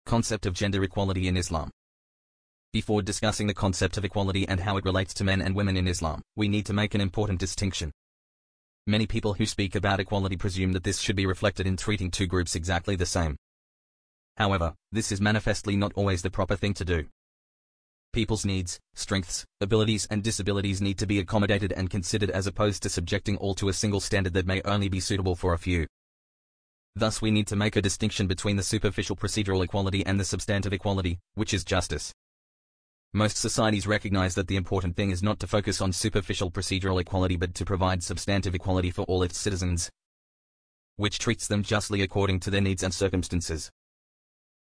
Concept of gender equality in Islam. Before discussing the concept of equality and how it relates to men and women in Islam, we need to make an important distinction. Many people who speak about equality presume that this should be reflected in treating two groups exactly the same. However, this is manifestly not always the proper thing to do. People's needs, strengths, abilities and disabilities need to be accommodated and considered as opposed to subjecting all to a single standard that may only be suitable for a few. Thus we need to make a distinction between the superficial procedural equality and the substantive equality, which is justice. Most societies recognize that the important thing is not to focus on superficial procedural equality but to provide substantive equality for all its citizens, which treats them justly according to their needs and circumstances.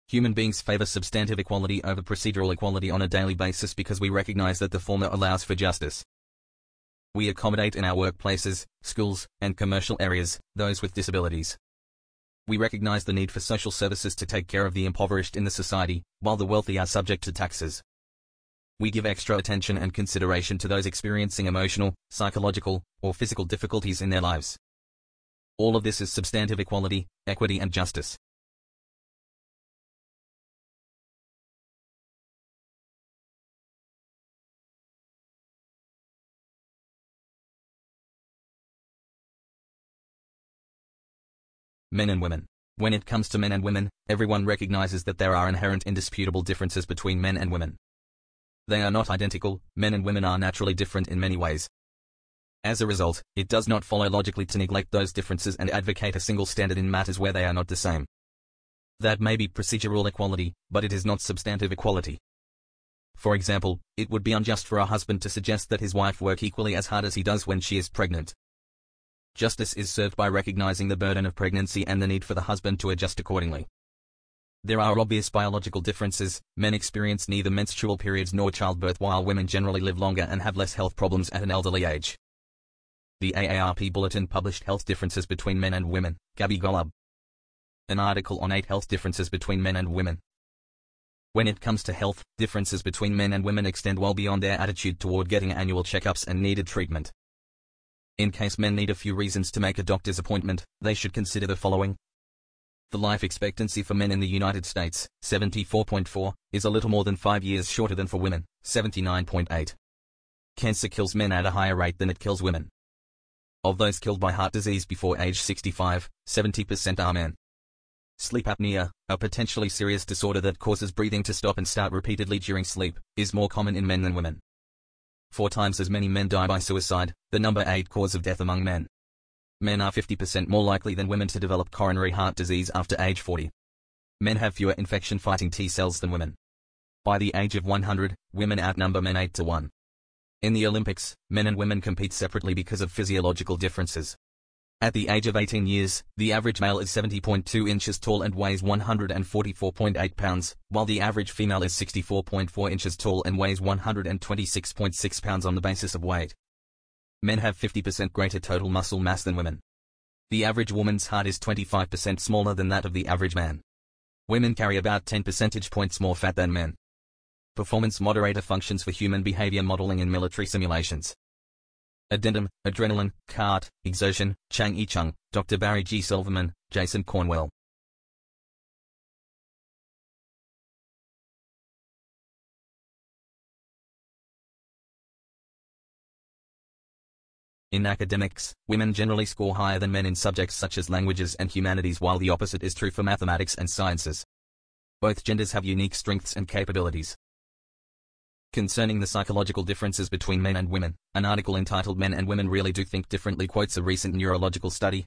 Human beings favor substantive equality over procedural equality on a daily basis because we recognize that the former allows for justice. We accommodate in our workplaces, schools, and commercial areas those with disabilities. We recognize the need for social services to take care of the impoverished in the society, while the wealthy are subject to taxes. We give extra attention and consideration to those experiencing emotional, psychological, or physical difficulties in their lives. All of this is substantive equality, equity and justice. Men and women. When it comes to men and women, everyone recognizes that there are inherent indisputable differences between men and women. They are not identical, men and women are naturally different in many ways. As a result, it does not follow logically to neglect those differences and advocate a single standard in matters where they are not the same. That may be procedural equality, but it is not substantive equality. For example, it would be unjust for a husband to suggest that his wife work equally as hard as he does when she is pregnant. Justice is served by recognizing the burden of pregnancy and the need for the husband to adjust accordingly. There are obvious biological differences. Men experience neither menstrual periods nor childbirth while women generally live longer and have less health problems at an elderly age. The AARP Bulletin published Health Differences Between Men and Women, Gabi Golub. An article on 8 health differences between men and women. When it comes to health, differences between men and women extend well beyond their attitude toward getting annual checkups and needed treatment. In case men need a few reasons to make a doctor's appointment, they should consider the following. The life expectancy for men in the United States, 74.4, is a little more than 5 years shorter than for women, 79.8. Cancer kills men at a higher rate than it kills women. Of those killed by heart disease before age 65, 70% are men. Sleep apnea, a potentially serious disorder that causes breathing to stop and start repeatedly during sleep, is more common in men than women. 4 times as many men die by suicide, the number 8 cause of death among men. Men are 50% more likely than women to develop coronary heart disease after age 40. Men have fewer infection-fighting T cells than women. By the age of 100, women outnumber men 8 to 1. In the Olympics, men and women compete separately because of physiological differences. At the age of 18 years, the average male is 70.2 inches tall and weighs 144.8 pounds, while the average female is 64.4 inches tall and weighs 126.6 pounds on the basis of weight. Men have 50% greater total muscle mass than women. The average woman's heart is 25% smaller than that of the average man. Women carry about 10 percentage points more fat than men. Performance moderator functions for human behavior modeling in military simulations. Addendum, adrenaline, CART, exertion, Chang-E Chung, Dr. Barry G. Silverman, Jason Cornwell. In academics, women generally score higher than men in subjects such as languages and humanities, while the opposite is true for mathematics and sciences. Both genders have unique strengths and capabilities. Concerning the psychological differences between men and women, an article entitled Men and Women Really Do Think Differently quotes a recent neurological study.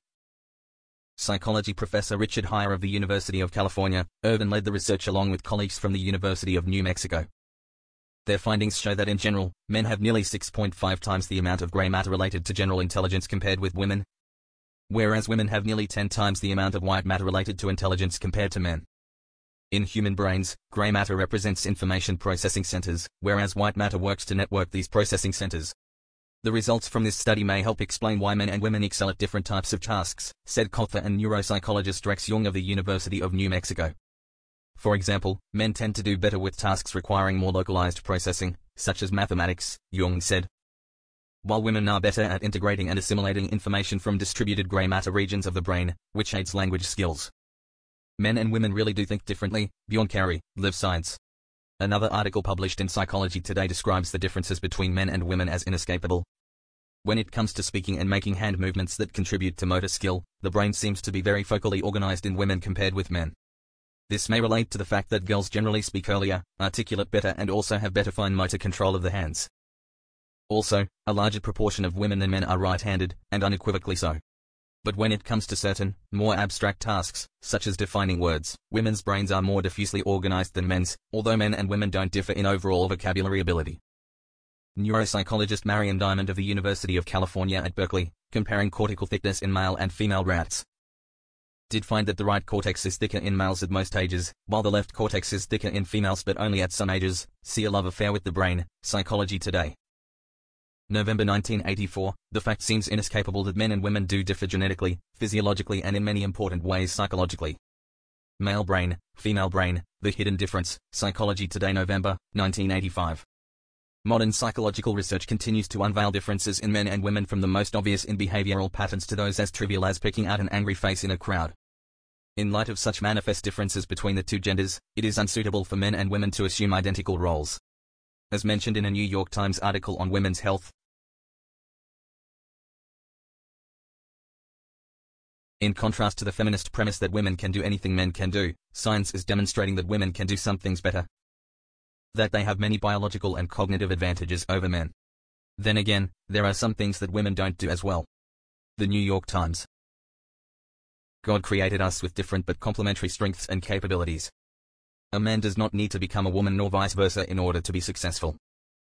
Psychology professor Richard Heyer of the University of California, Irvine led the research along with colleagues from the University of New Mexico. Their findings show that in general, men have nearly 6.5 times the amount of gray matter related to general intelligence compared with women, whereas women have nearly 10 times the amount of white matter related to intelligence compared to men. In human brains, gray matter represents information processing centers, whereas white matter works to network these processing centers. The results from this study may help explain why men and women excel at different types of tasks, said co-author and neuropsychologist Rex Jung of the University of New Mexico. For example, men tend to do better with tasks requiring more localized processing, such as mathematics, Jung said, while women are better at integrating and assimilating information from distributed gray matter regions of the brain, which aids language skills. Men and women really do think differently. Bjorn Carey, Live Science. Another article published in Psychology Today describes the differences between men and women as inescapable. When it comes to speaking and making hand movements that contribute to motor skill, the brain seems to be very focally organized in women compared with men. This may relate to the fact that girls generally speak earlier, articulate better and also have better fine motor control of the hands. Also, a larger proportion of women than men are right-handed, and unequivocally so. But when it comes to certain, more abstract tasks, such as defining words, women's brains are more diffusely organized than men's, although men and women don't differ in overall vocabulary ability. Neuropsychologist Marian Diamond of the University of California at Berkeley, comparing cortical thickness in male and female rats, did find that the right cortex is thicker in males at most ages, while the left cortex is thicker in females but only at some ages. See A Love Affair with the Brain, Psychology Today. November 1984, the fact seems inescapable that men and women do differ genetically, physiologically and in many important ways psychologically. Male brain, female brain, the hidden difference, Psychology Today November, 1985. Modern psychological research continues to unveil differences in men and women from the most obvious in behavioral patterns to those as trivial as picking out an angry face in a crowd. In light of such manifest differences between the two genders, it is unsuitable for men and women to assume identical roles. As mentioned in a New York Times article on women's health, in contrast to the feminist premise that women can do anything men can do, science is demonstrating that women can do some things better, that they have many biological and cognitive advantages over men. Then again, there are some things that women don't do as well. The New York Times. God created us with different but complementary strengths and capabilities. A man does not need to become a woman nor vice versa in order to be successful.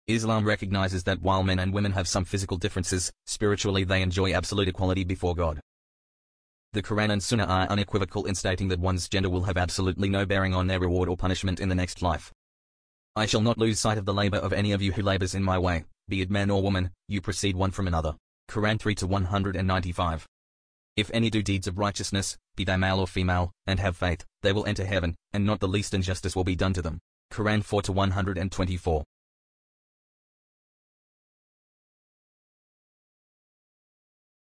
Islam recognizes that while men and women have some physical differences, spiritually they enjoy absolute equality before God. The Quran and Sunnah are unequivocal in stating that one's gender will have absolutely no bearing on their reward or punishment in the next life. I shall not lose sight of the labor of any of you who labors in my way, be it man or woman, you proceed one from another. Quran 3-195. If any do deeds of righteousness, be they male or female, and have faith, they will enter heaven, and not the least injustice will be done to them. Quran 4-124.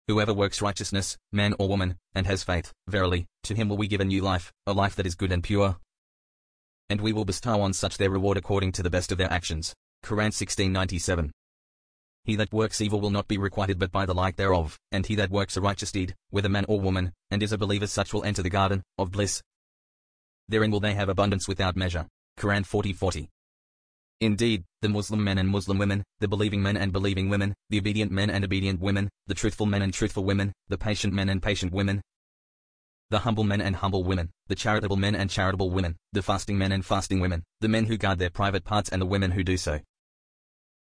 Whoever works righteousness, man or woman, and has faith, verily, to him will we give a new life, a life that is good and pure. And we will bestow on such their reward according to the best of their actions. Quran 16:97. He that works evil will not be requited but by the like thereof, and he that works a righteous deed, whether man or woman, and is a believer such will enter the garden of bliss. Therein will they have abundance without measure. Quran 40:40. Indeed, the Muslim men and Muslim women, the believing men and believing women, the obedient men and obedient women, the truthful men and truthful women, the patient men and patient women, the humble men and humble women, the charitable men and charitable women, the fasting men and fasting women, the men who guard their private parts and the women who do so,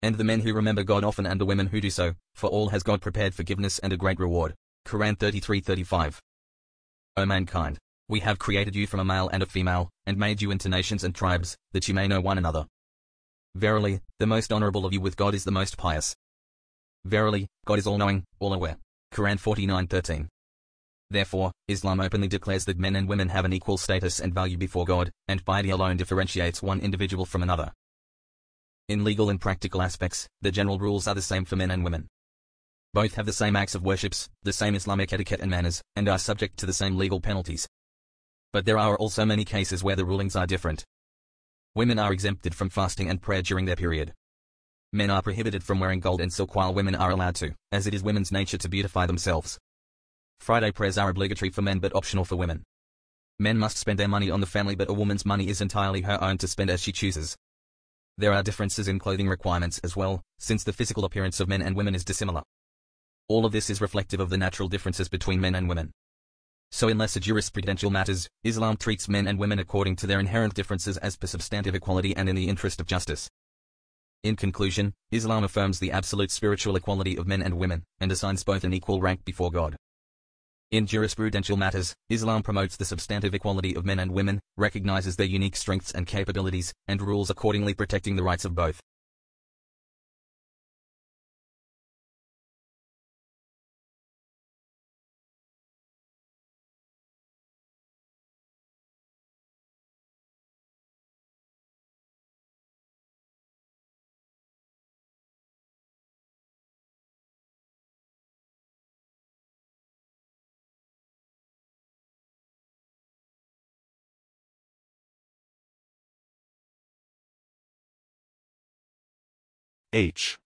and the men who remember God often and the women who do so, for all has God prepared forgiveness and a great reward. Quran 33:35. O mankind, we have created you from a male and a female, and made you into nations and tribes, that you may know one another. Verily, the most honorable of you with God is the most pious. Verily, God is all-knowing, all-aware. Quran 49:13. Therefore, Islam openly declares that men and women have an equal status and value before God, and piety alone differentiates one individual from another. In legal and practical aspects, the general rules are the same for men and women. Both have the same acts of worships, the same Islamic etiquette and manners, and are subject to the same legal penalties. But there are also many cases where the rulings are different. Women are exempted from fasting and prayer during their period. Men are prohibited from wearing gold and silk while women are allowed to, as it is women's nature to beautify themselves. Friday prayers are obligatory for men but optional for women. Men must spend their money on the family but a woman's money is entirely her own to spend as she chooses. There are differences in clothing requirements as well, since the physical appearance of men and women is dissimilar. All of this is reflective of the natural differences between men and women. So in lesser jurisprudential matters, Islam treats men and women according to their inherent differences as per substantive equality and in the interest of justice. In conclusion, Islam affirms the absolute spiritual equality of men and women, and assigns both an equal rank before God. In jurisprudential matters, Islam promotes the substantive equality of men and women, recognizes their unique strengths and capabilities, and rules accordingly protecting the rights of both. H.